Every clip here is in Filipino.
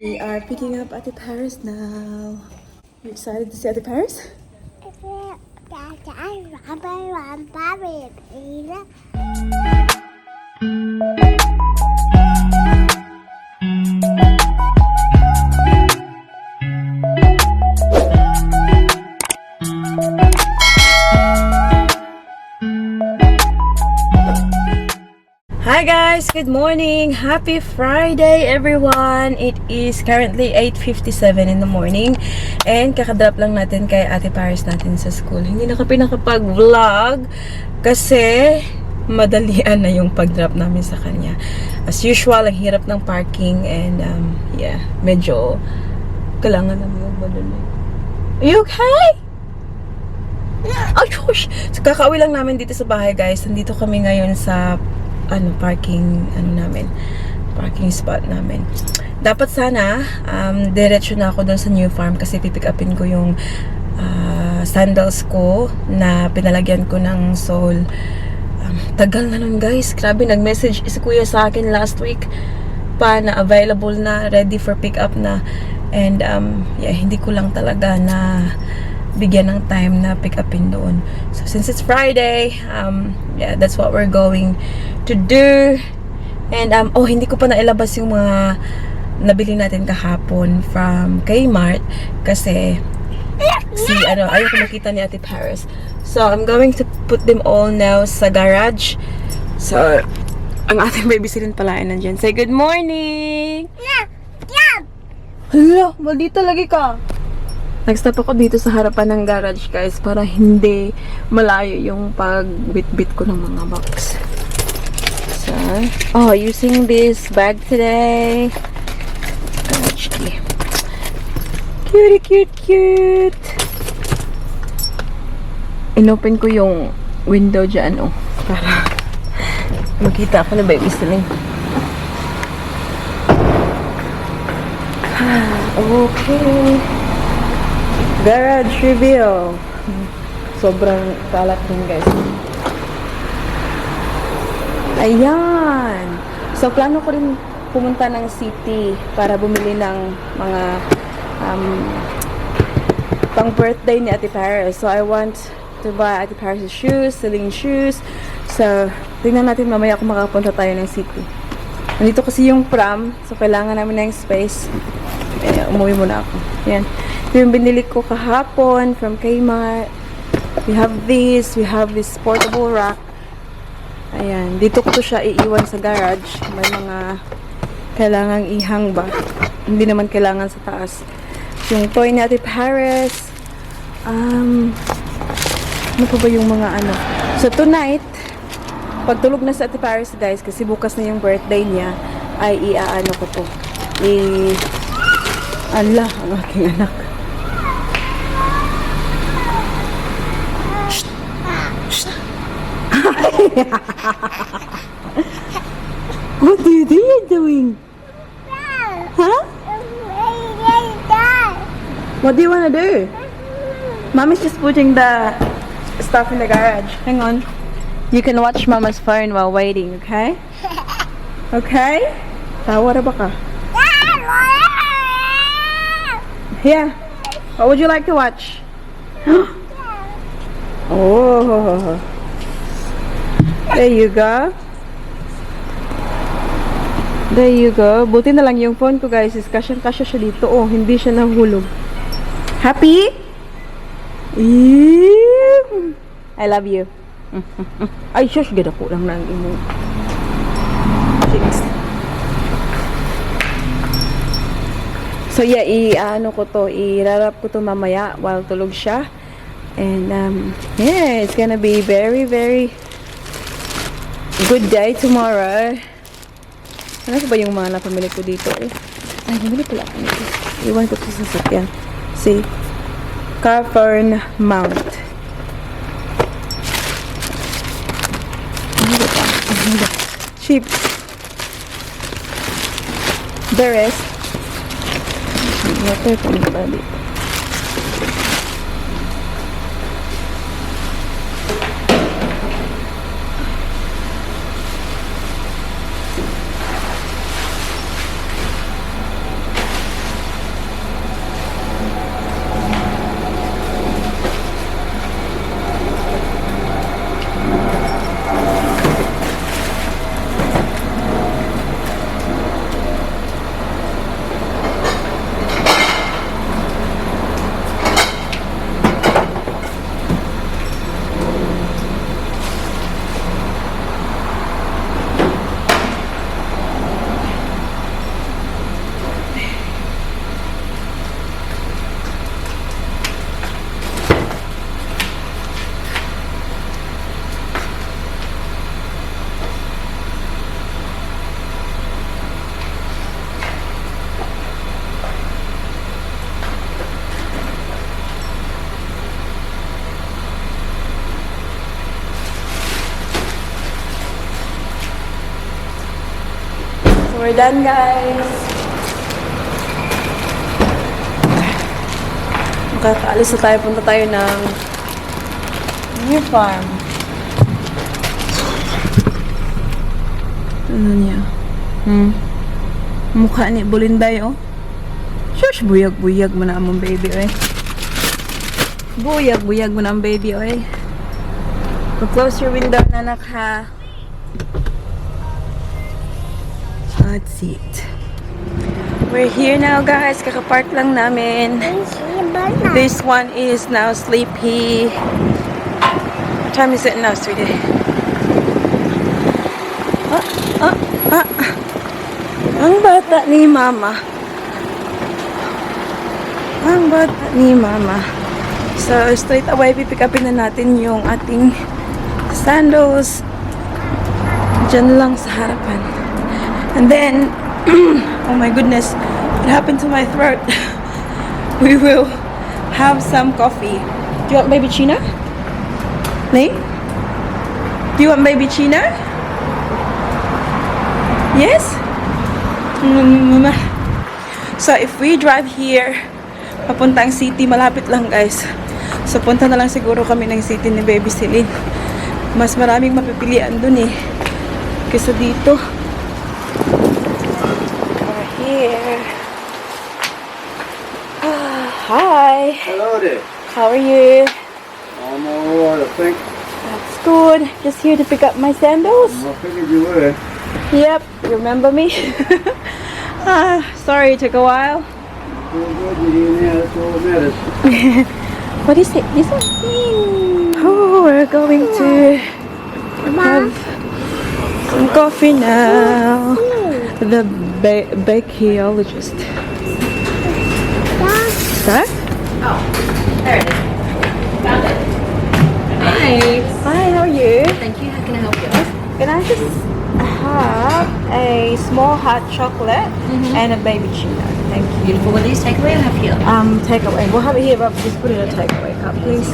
We are picking up Ate Paris now. You excited to see Ate Paris? Hi guys! Good morning! Happy Friday everyone! It is currently 8:57 in the morning and kakadrop lang natin kay Ate Paris natin sa school. Hindi na kami nakapag-vlog kasi madalian na yung pag-drop namin sa kanya. As usual, ang hirap ng parking and yeah, medyo kailangan namin yung madali. Are you okay? Oh gosh! So, kakauwi lang namin dito sa bahay guys. Nandito kami ngayon sa parking spot namin. Dapat sana diretso na ako doon sa new farm kasi pipick upin ko yung sandals ko na pinalagyan ko ng sole. Tagal na nun guys, grabe, nag-message si kuya sa akin last week pa na available na, ready for pick up na, and yeah, hindi ko lang talaga na bigyan ng time na pick upin doon. So since it's Friday, yeah, that's what we're going to do. And oh, hindi ko pa nailabas yung mga nabili natin kahapon from Kmart kasi ayoko makita ni Ate Paris. So I'm going to put them all now sa garage. So ang ating babysitin pala ay nandyan. Say good morning! Hala, maldita lagi ka. Nag-stop ako dito sa harapan ng garage guys para hindi malayo yung pagbit-bit ko ng mga box. So, oh, using this bag today. Garage key. Cute, cute, cute. Inopen ko yung window dyan, oh, para makita ako na baby stealing. Okay. Garage reveal. Sobrang kalat din guys. Ayan. So plano ko rin pumunta ng city para bumili ng mga pang birthday ni Ate Paris. So I want to buy Ate Paris' shoes, selling shoes. So tingnan natin mamaya kung makapunta tayo ng city. Nandito kasi yung pram, so kailangan namin ng space. Umuwi muna ako. Ayan. Ito yung binili ko kahapon from Kmart. We have this portable rack. Ayan. Dito ko to siya iiwan sa garage. May mga kailangang ihang ba. Hindi naman kailangan sa taas. Yung toy ni Ate Paris. Ano pa ba yung mga ano? So tonight, pagtulog na sa Ate Paris guys, kasi bukas na yung birthday niya, ay iaano ko to. Ala, ang aking anak. What do you think you're doing? Huh? What do you want to do? Mommy's just putting the stuff in the garage. Hang on. You can watch Mama's phone while waiting, okay? Okay? Tawa na ba ka? Yeah. What would you like to watch? Oh. There you go. There you go. Buti na lang yung phone ko guys is kasyang-kasya siya dito. Oh, hindi siya nahulog. Happy? I love you. Ay, shush. Ganda ko lang ng imo. So yeah, i-rarap ko to mamaya while tulog siya. And yeah, it's gonna be very, very good day tomorrow. Ano ba yung mga napamili ko dito eh? Ay, namili pala ako nito. Iwan ko sa sasakyan. See? Car fern mount. Ano ba? Ano ba? Cheap. The rest. Water kung ba dito. we're done, guys. Makakaalis na tayo. Punta tayo ng new farm. Ano niya? Mukha ni Bulinday, oh. Shush, buyag-buyag mo na among baby, oy. Buyag-buyag mo na ang baby, oy. Close your window, nanak, ha. That's it. We're here now, guys. Kakapark lang namin. This one is now sleepy. What time is it now, sweetie? Ang bata ni Mama. Ang bata ni Mama. So, straight away, pipick upin na natin yung ating sandals. Diyan lang sa harapan. And then, oh my goodness, what happened to my throat? We will have some coffee. Do you want baby China? Lee? Do you want baby China? Yes? So, if we drive here, papuntang city, malapit lang, guys. So, punta na lang siguro kami ng city ni Baby Celine. Mas maraming mapipilian dun eh. Kaysa dito. We're here. Hi. Hello there. How are you? I'm alright, I think. That's good. Just here to pick up my sandals. I figured you were. Yep. You remember me? Sorry, it took a while. Feel good, you're in there, that's all that matters. What is it? This one? Oh, we're going to have some coffee now. The bakeologist. Sir? Oh, there it is. Found it. Nice. Hi, how are you? Thank you. How can I help you? Can I just have a small hot chocolate and a baby Chino? Thank you. Beautiful. Will these takeaway or have here? Takeaway. We'll have it here, but just put it in a takeaway cup, please.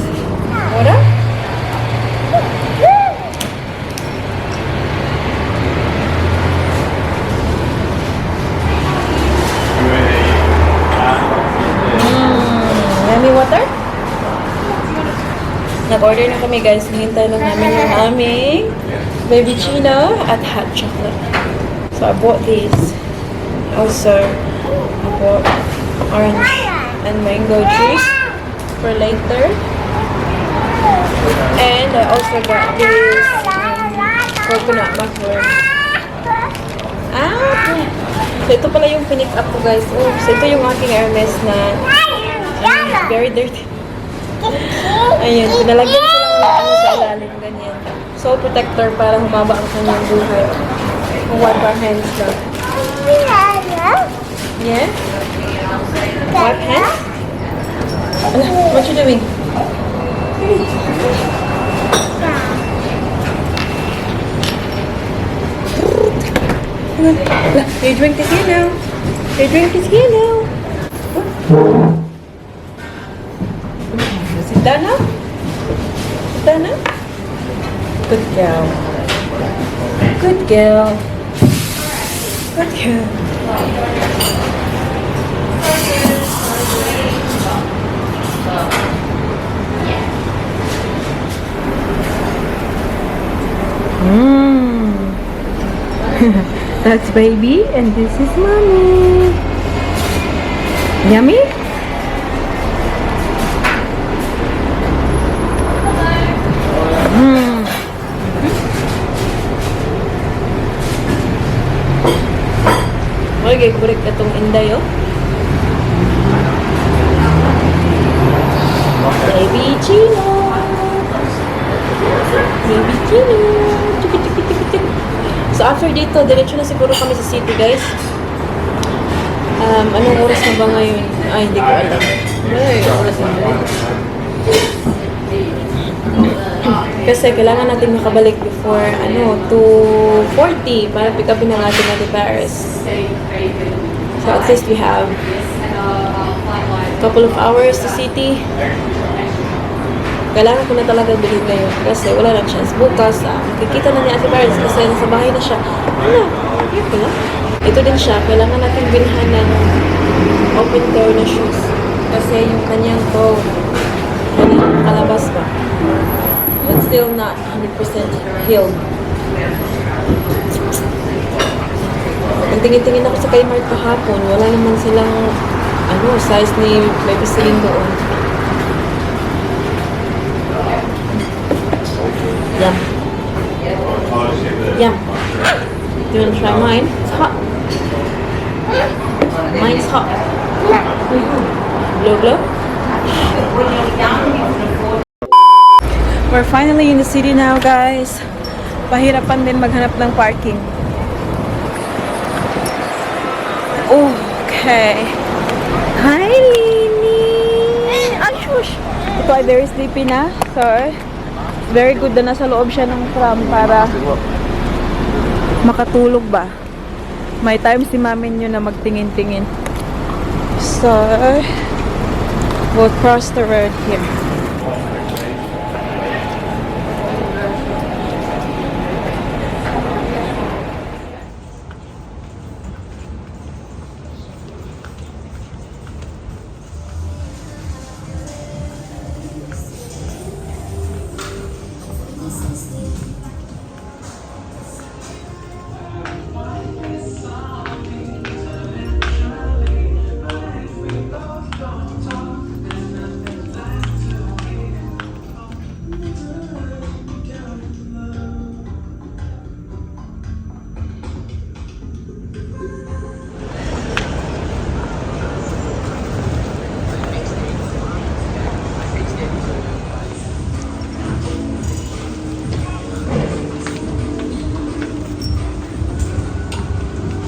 Water? Yummy water? Nag-order na kami, guys. Hinihintay lang namin yung aming baby Chino at hot chocolate. So I bought these. Also, I bought orange and mango juice for later. And I also got this coconut muffler. So ito pala yung pinick up ko, guys. Oops, ito yung aking Hermes na very dirty. Ayun, pinalagyan ko lang na ano sa ilalim, ganyan. Soul protector para humaba ang kanyang buhay. Wipe our hands lang. Yeah? Wipe hands? Ala, what you doing? Ala, your drink is here now. Your drink is here now. Sit down now. Sit down now. Good girl. Good girl. Good girl. That's baby and this is mommy. Yummy? Okay, kurik na itong inday, oh. Baby Chino. Baby Chino. Chiki, chiki, chiki, chiki. So, after dito, diretso na siguro kami sa city, guys. Anong oras na ba ngayon? Ay, hindi ko alam. Ay, oras na ba? Kasi kailangan natin makabalik before, 2:40 para pick upin ng ating Ate Paris. So, at least we have a couple of hours to city. Kailangan ko na talaga bilhin ngayon kasi wala na chance. Bukas, makikita na ni Ate Paris kasi nasa bahay na siya. Ano? Here ko na. Ito din siya, kailangan natin bilhan ng open toe na shoes. Kasi yung kanyang toe, kailangan kalabas pa. But still not 100% healed. Nagtingin-tingin ako sa Kmart kahapon. Wala naman silang size ni Baby Celine doon. Yum. Yum. Do you want to try mine? It's hot. Mine's hot. Blow, blow. We're finally in the city now, guys. Pahirapan din maghanap ng parking. Okay. Hi, Lini! Ashush! Ito ay very sleepy na. So, very good na nasa loob siya ng tram para makatulog ba. May time si mami nyo na magtingin-tingin. So, we'll cross the road here.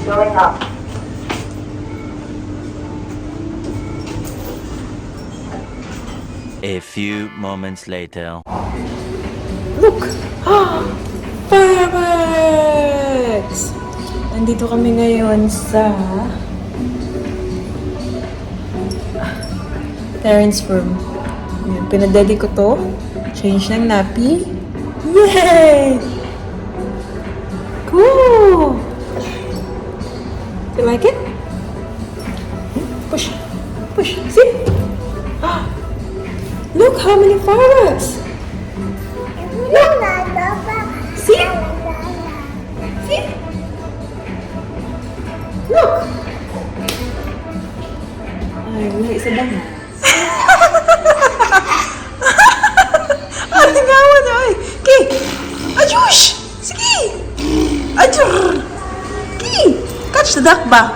Going up. A few moments later. Look! Fireworks! Nandito kami ngayon sa Terrence room. Pinadedi ko to. Change ng nappy. Yay! Cool! You like it? Push. Push. See? Look how many fireworks! Look! See? See? Look! Ay, wala isa ba? Ay, tingawan ay! Okay! Ayush! Sige! Ayur! Okay! Catch the duck ba?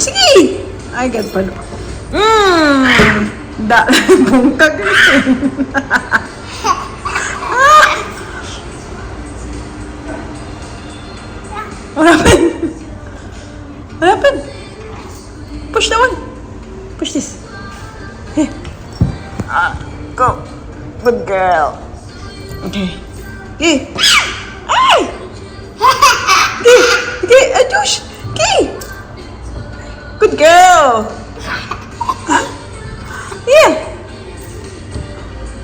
Sige! Ay, God pa. Bungkag rin. What happened? What happened? Push that one. Push this. Here. Go. Good girl. Okay. Okay. Ay! Okay. Okay. Adush. Okay. Good girl. Yeah.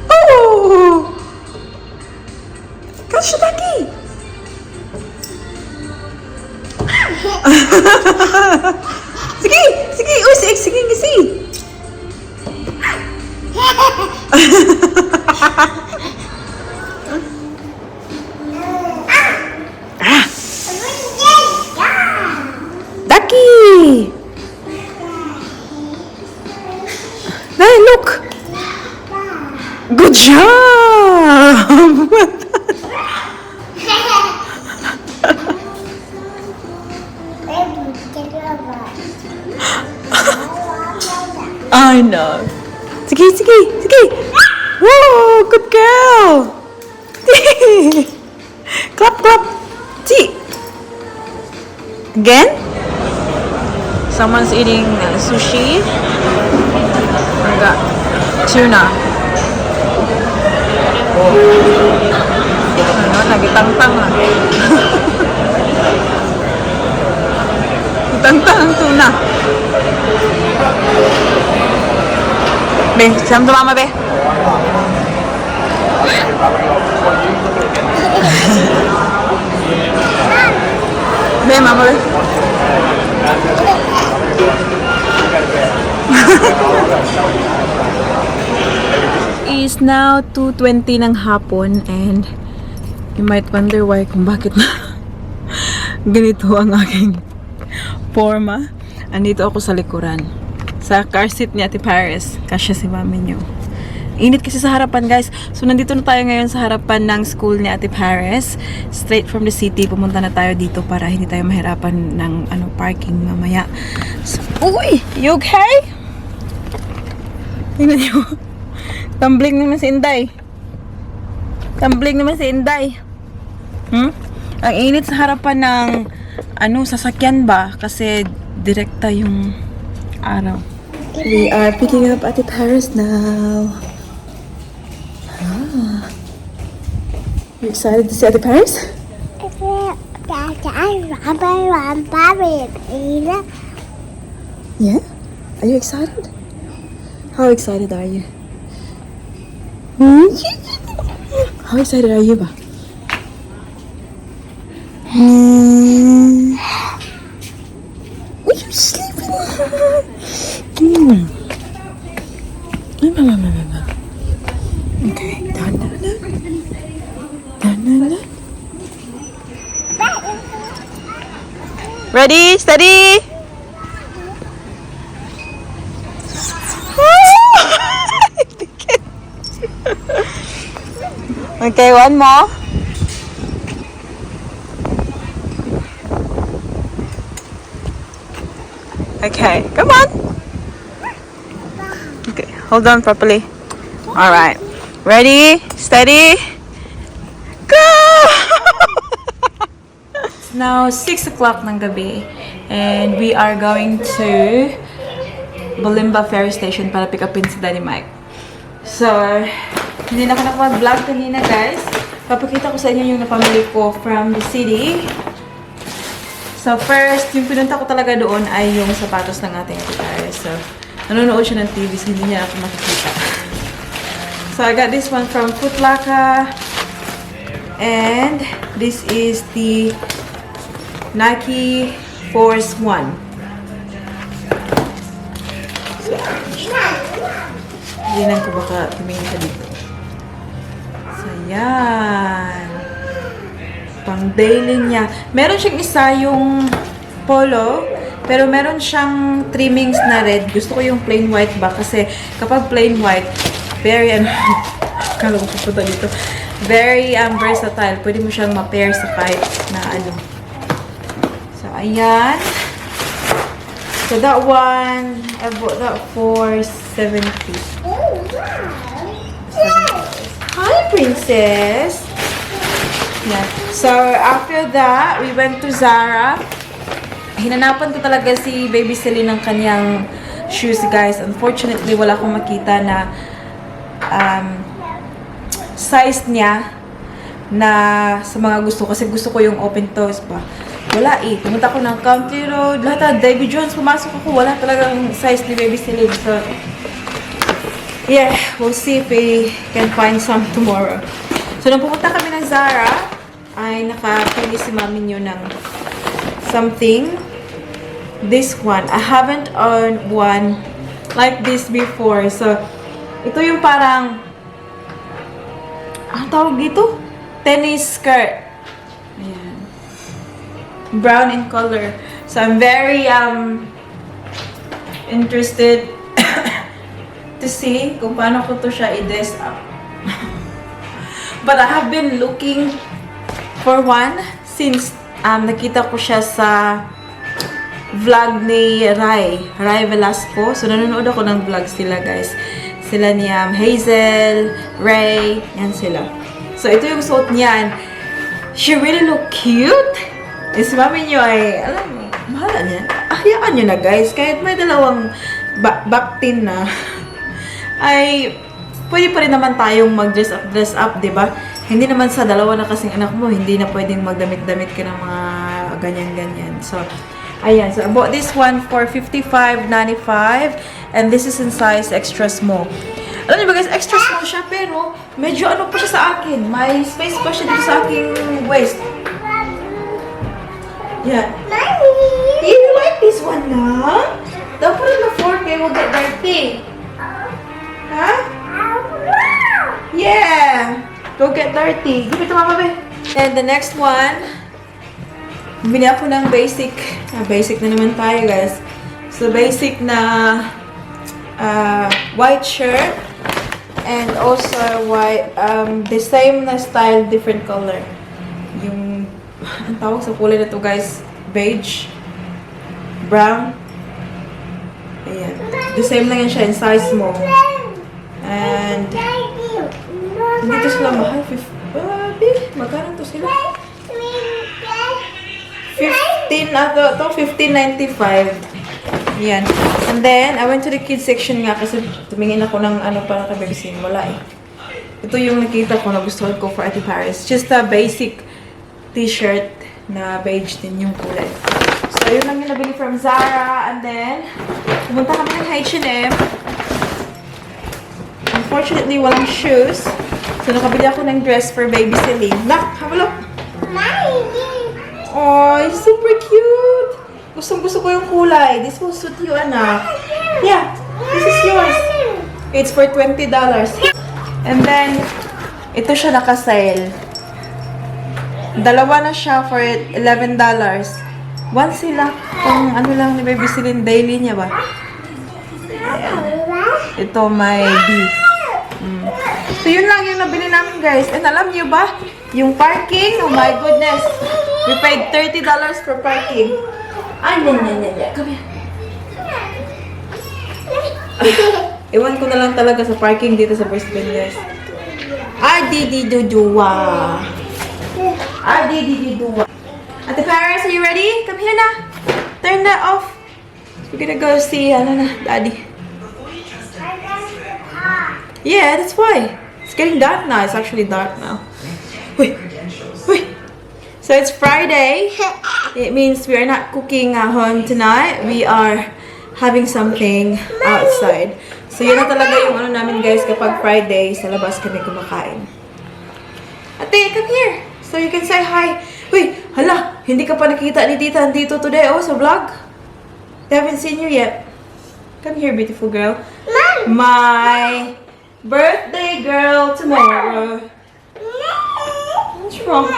Oh. Catch the ducky. Sige, sige, uy, sige, sige. Ducky. Hey, look. Good job. I know. Sige, sige, sige. Whoa, good girl. Clap, clap. See. Again? Someone's eating sushi. I got tuna. Ano, nagitang-tang na. Tang-tang ang tuna. Be, siyam tumama, be. Be, Say, Mama. Is now 2:20 ng hapon and you might wonder why kung bakit na ganito ang aking forma. Andito ako sa likuran. Sa car seat ni Ate Paris. Kasya si mami nyo. Init kasi sa harapan, guys. So, nandito na tayo ngayon sa harapan ng school ni Ate Paris. Straight from the city. Pumunta na tayo dito para hindi tayo mahirapan ng parking mamaya. So, uy! You okay? Tingnan nyo. Tumbling naman si Inday. Tumbling naman si Inday. Ang init sa harapan ng sasakyan ba? Kasi direkta yung araw. We are picking up Ate Paris now. You excited to see Ate Paris? Yeah? Are you excited? How excited are you? How excited are you ba? Are you sleeping? Okay, down. Ready, steady. Okay, one more. Okay, come on. Okay, hold on properly. All right, ready, steady, go. It's now 6 o'clock ng gabi, and we are going to Bulimba Ferry Station para pick upin si Daddy Mike. So, hindi na ako nakapag-vlog kanina, guys. Papakita ko sa inyo yung napamili ko from the city. So, first, yung pinunta ko talaga doon ay yung sapatos ng ating Ate Paris. So, nanonood siya ng TV, so hindi niya ako makikita. So, I got this one from Foot Locker. And, this is the Nike Force 1. So, hindi ko baka tumingin ka dito. So, yan. Pang daily niya. Meron siyang isa yung polo, pero meron siyang trimmings na red. Gusto ko yung plain white ba? Kasi kapag plain white, very, kala ko pupunta dito. Very versatile. Pwede mo siyang ma-pair sa kahit na So, ayan. So, that one, I bought that for $70. Hi, princess! Yeah. So, after that, we went to ZARA. Hinanapan ko talaga si Baby Celine ng kanyang shoes, guys. Unfortunately, wala akong makita na size niya na sa mga gusto. Kasi gusto ko yung open toes pa. Wala eh. Pumunta ko ng Country Road. Lahat na Davy Jones. Pumasok ako. Wala talagang size ni Baby Celine. So, yeah. We'll see if we can find some tomorrow. So, nung pumunta kami ng ZARA, ay nakapili si mami nyo ng something. This one. I haven't owned one like this before. So, ito yung parang, ang tawag dito? Tennis skirt. Ayan. Brown in color. So, I'm very interested to see kung paano ko to siya i-dress up. But I have been looking for one since nakita ko siya sa vlog ni Rai Velasco. So, nanonood ako ng vlog sila, guys. Sila ni Hazel, Ray, yan sila. So, ito yung suot niyan. She really look cute. Is mami nyo ay, alam mo, mahala niya. Hayaan nyo na, guys. Kahit may dalawang backtin na, ay, pwede pa rin naman tayong mag-dress up, diba? Hindi naman sa dalawa na kasing anak mo, hindi na pwedeng magdamit-damit ka ng mga ganyan-ganyan. So, ayan. So, I bought this one for $55.95 and this is in size extra small. Alam niyo ba guys, extra small siya pero medyo ano pa siya sa akin. May space pa siya dito sa aking waist. Yeah. You like this one now? Don't put it in the fork, it will get dirty. Huh? Yeah. Go get dirty. Give it to Mama, babe. And the next one, bili ako ng basic. Basic na naman tayo, guys. So, basic na white shirt. And also white, the same na style, different color. Yung, ang tawag sa kulay na to, guys, beige, brown. Ayan. The same lang yan siya in size small. And, dito sila mahal. Magkano to sila? 15, ito, 15.95. Yan. And then, I went to the kids section nga kasi tumingin ako ng ano para kay babysin. Wala eh. Ito yung nakita ko na gusto ko for Ate Paris. Just a basic t-shirt na beige din yung kulay. So, yun lang yung nabili from ZARA. And then, pumunta kami ng H&M. Unfortunately, walang shoes. So, nakabili ako ng dress for baby Celine. Nak, have a look. Oh, it's super cute. Gustong-gusto ko yung kulay. This will suit you, anak. Yeah, this is yours. It's for $20. And then, ito siya naka-sale. Dalawa na siya for $11. One sila. Kung ano lang ni baby Celine, daily niya ba? Ayan. Ito may B. So, yun lang yung nabili namin, guys. And alam niyo ba, yung parking, oh my goodness. We paid $30 for parking. Ay, Come here. Iwan ko na lang talaga sa parking dito sa Brisbane, guys. Dudua. Dudua. Ate Paris, are you ready? Come here na. Turn that off. We're gonna go see, Daddy. Yeah, that's why. It's getting dark now. It's actually dark now. Wait. So it's Friday. It means we are not cooking at home tonight. We are having something outside. So yun na talaga yung ano namin, guys, kapag Friday, sa labas kami kumakain. Ate, come here. So you can say hi. Wait, hala, hindi ka pa nakita ni Tita and Tito today, sa vlog? They haven't seen you yet. Come here, beautiful girl. Mom! My birthday girl tomorrow. What's wrong?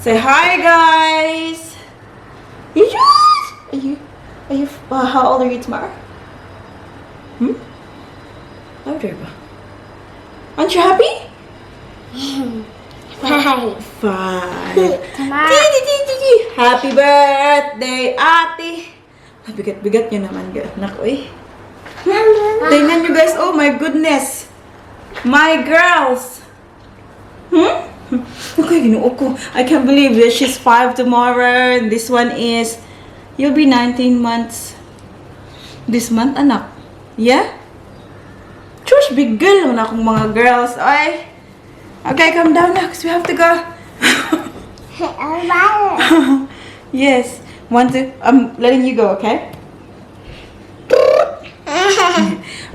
Say hi, guys. Are you? How old are you tomorrow? I'm Dreba. Aren't you happy? 5. 5. Happy birthday, Ate. Bigat-bigat nyo naman, anak, Tingnan nyo, guys. Oh my goodness. My girls. Okay, I can't believe it. She's 5 tomorrow. And this one is, you'll be 19 months this month, anak. Yeah? Chosh, big girl naman akong mga girls. Ay. Okay, come down na, because we have to go. Yes. I'm letting you go, okay?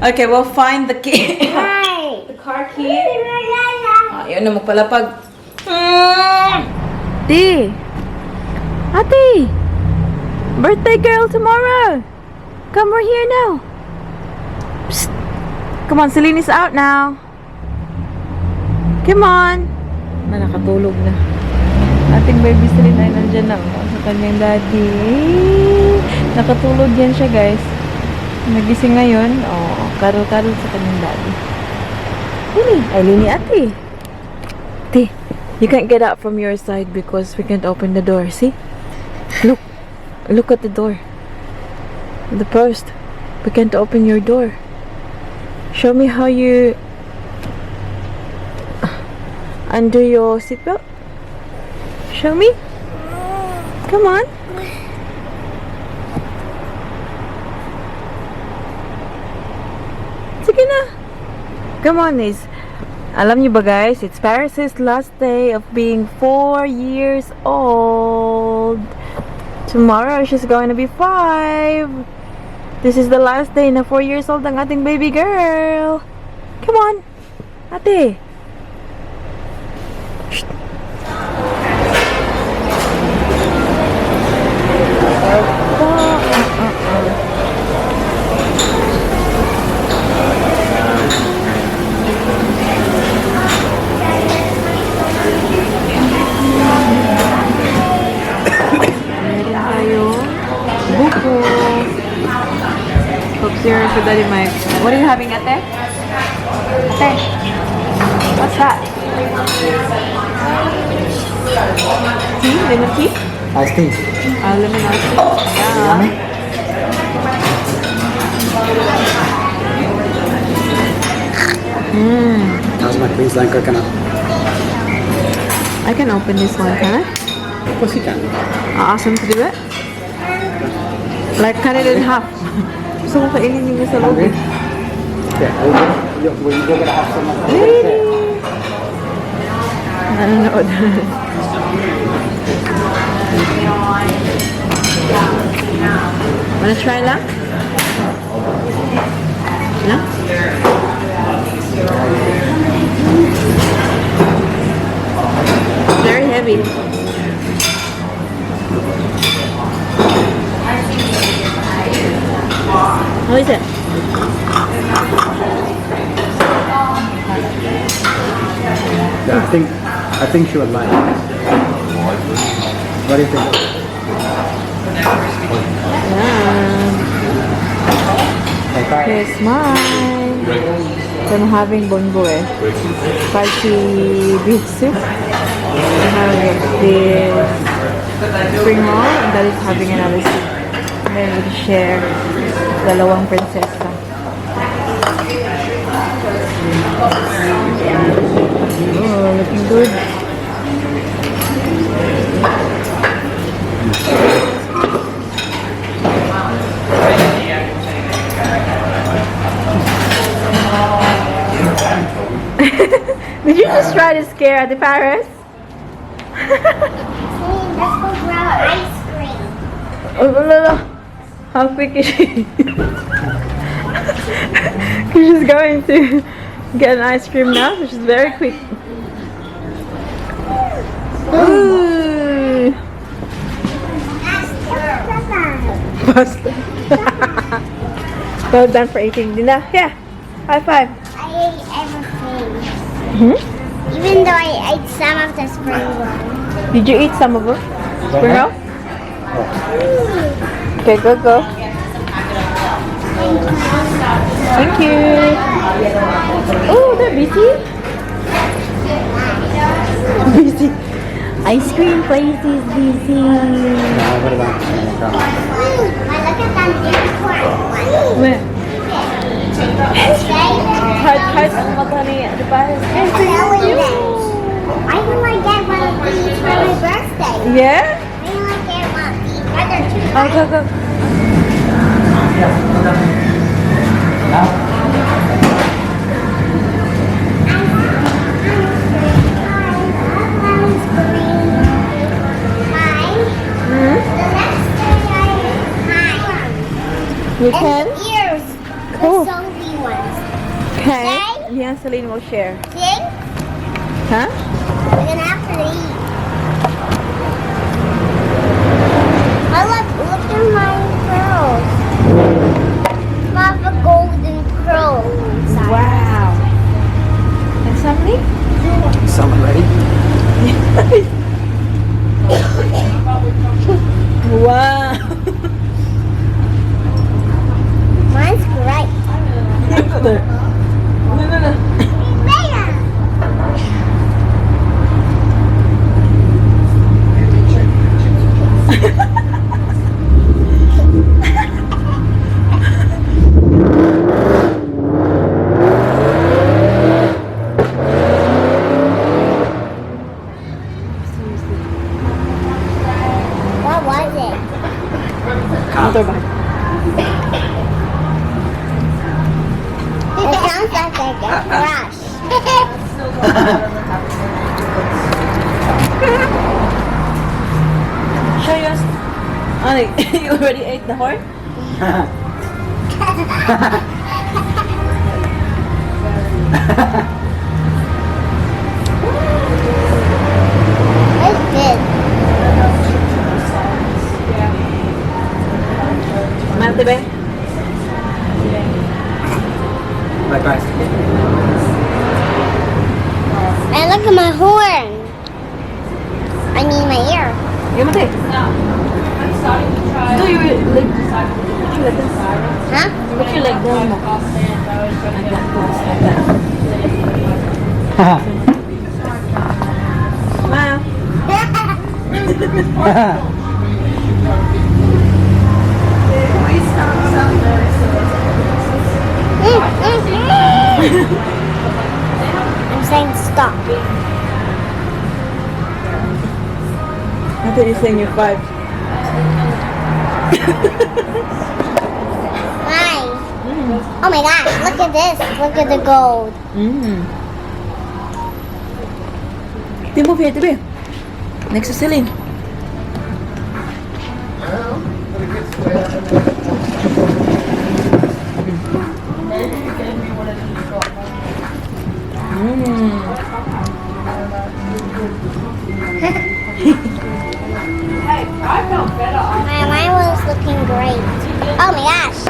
Okay, we'll find the key. The car key. Yun na, magpalapag. Ate! Birthday girl tomorrow! Come, we're here now. Psst. Come on, Celine is out now. Come on. Nakatulog na. Ating baby Celine ay nandyan na sa kanyang daddy. Nakatulog yan siya, guys. Nagising ngayon. Karol-karol sa kanyang daddy. Lini, ate. Ate, you can't get out from your side because we can't open the door. See? Look at the door. The post. We can't open your door. Show me how you undo your seatbelt. Show me. Come on. Sige na. Come on, alam niyo ba, guys, it's Paris's last day of being 4 years old. Tomorrow, she's going to be 5. This is the last day na 4 years old ang ating baby girl. Come on. Ate. Shh. buko. Coke Zero for Daddy Mike. What are you having, ate? Ate? What's that? Tea? Lemon tea? Iced tea. Lemon iced tea. Yeah. Yummy. How's my Queensland coconut? I can open this one, can I? Of course you can. Ask him to do it? Like, cut it in half. Gusto ko kainin yung sa loob. Hungry? Yeah, we're gonna have some. Nanonood. Wanna try lang? No? Very heavy. How is it? Yeah, I think she would like it. What do you think? Yeah. Here's mine. So I'm having bongo spicy beef soup. I have this spring roll and that is having another soup. And then we share dalawang prinsesa. Oh, looking good. Did you just try to scare the Paris? Let's go grab ice cream. Oh, no. How quick is she? She's going to get an ice cream now, so she's very quick. Ooh. Faster. Well done for eating. Dina, yeah. High five. I ate everything. Hmm? Even though I ate some of the spring roll. Did you eat some of it? Spring roll? Okay, go. Thank you. Oh, they're busy. Busy. Ice cream place is busy. What about Look at that different Where? Hard magani, di ba? I would like get one of these for my birthday. Yeah? I would like get one of these. Other two. Oh, go. You can? Ears. Cool. The Sophie ones. Okay. Okay. Me and Celine will share. See? Huh? We're gonna have to eat. Oh, look at my curls. I have a golden curl. Wow. And something? someone ready? Wow. Mine's great. Look at that. No. Bigger. What was it? Motorbike. It sounds like a crush. Show us. Honey, you already ate the horn? It's good. Mante ba? Bye guys. And look at my horn. I mean my ear. Give me Do you like Huh? what you like doing mo? Like that, close like that. Smile. I'm saying stop. I thought you were saying you're 5. Hi. Oh my gosh, look at this. Look at the gold. Move here, Tibi. Next to Celine. Mine was looking great. Oh my gosh.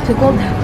Too cold now.